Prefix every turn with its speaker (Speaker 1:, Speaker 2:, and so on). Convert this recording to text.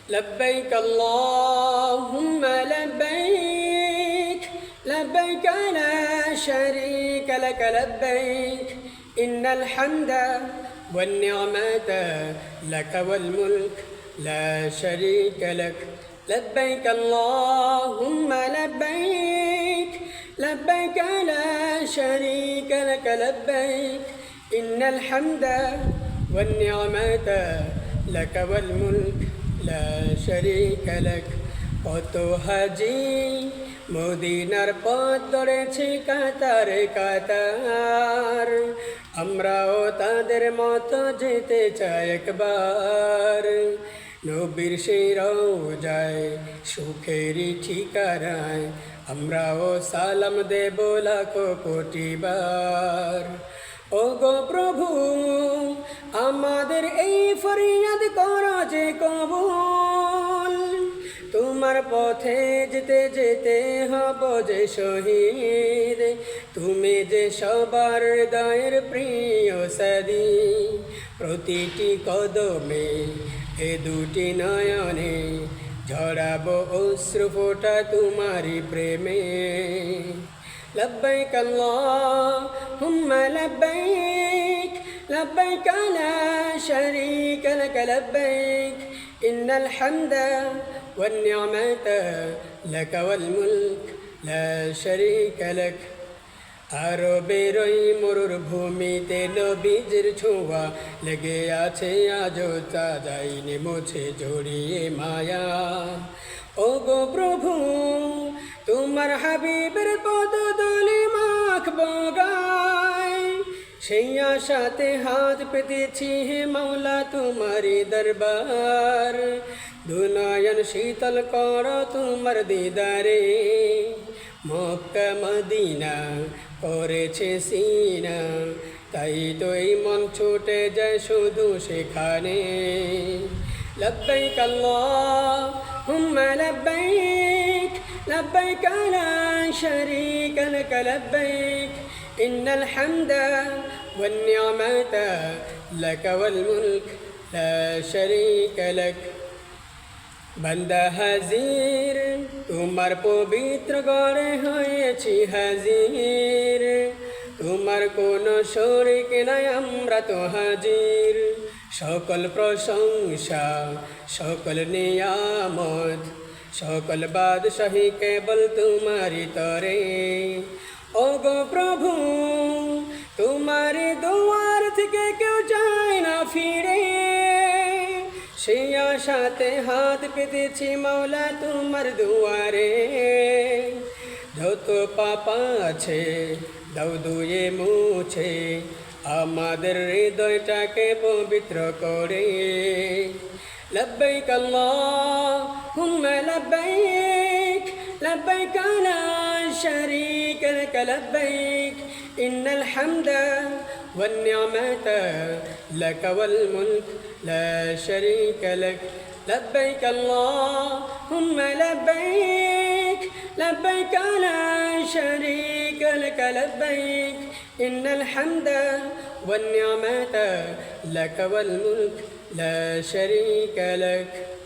Speaker 1: لبيك اللهم لبيك لبيك لا شريك لك لبيك إن الحمد والنعمة لك والملك لا شريك لك لبيك اللهم لبيك لبيك لا شريك لك لبيك إن الحمد والنعمة لك والملك لا شريك لك কত হাজি মদিনার পথ ধরেছি কাতারে কাতার আমরাও তাদের মতো যেতে চাই একবার নবীর সেই রওজায় সুখেরই ঠিকানায় আমরাও সালাম দেব লাখো কোটিবার ও গো প্রভু আমাদের এই ফরিয়াদ করো যে কবুল তোমার পথে যেতে যেতে হব যে শহীদ তুমি যে সবার হৃদয়ের প্রিয় সাদি প্রতিটি কদমে এ দুটি নয়নে ঝরাবো অশ্রু ফোঁটা তোমারি প্রেমে لبيك اللهم لبيك لبيك لا شريك لك لبيك إن الحمد والنعمة لك والملك لا شريك لك আরবের ওই মরুভূমিতে নবীজির ছোঁয়া লেগে আছে আজও তা যায়নি মুছে জড়িয়ে মায়া ও গো প্রভু তোমার হাবিবের পদধূলি মাখবো গায় সেই আশাতে হাত পেতেছি হে মাওলা তোমারি দরবার দুনয়ন শীতল করো তোমার দিদারে মক্কা মদিনা করেছে সিনা তাই তো এই মন ছুটে যায় শুধু সেখানে লব্বাইক আল্লাহুম্মা লব্বাইক লব্বাইক লা শারীকা লাক লব্বাইক ইন্নাল হামদা ওয়ান নি'মাতা লাক ওয়াল মুলক লা শারীকা লাক বান্দা হাজির তোমার পবিত্র গড়ে হয়েছি হাজির তোমার কোনো শরীক নাই আমরা তো হাজির সকল প্রশংসা সকল নিয়ামত সকল বাদশাহী কেবল তোমারি তরে ও গো প্রভু তোমারি দুয়ার থেকে কেউ যায় না ফিরে সেই আশাতে হাত পেতেছি মাওলা তোমার দুয়ারে যত পাপ আছে দাও ধুয়ে মুছে আমাদের হৃদয়টাকে পবিত্র করে লব্বাইক আল্লাহুম্মা লব্বাইক লব্বাইক লা শারীকা লাক লব্বাইক ইন্নাল হামদা ওয়ান নি'মাতা লাক ওয়াল মুলক لا شريك لك لبيك اللهم لبيك لبيك لا شريك لك لبيك إن الحمد والنعمة لك والملك لا شريك لك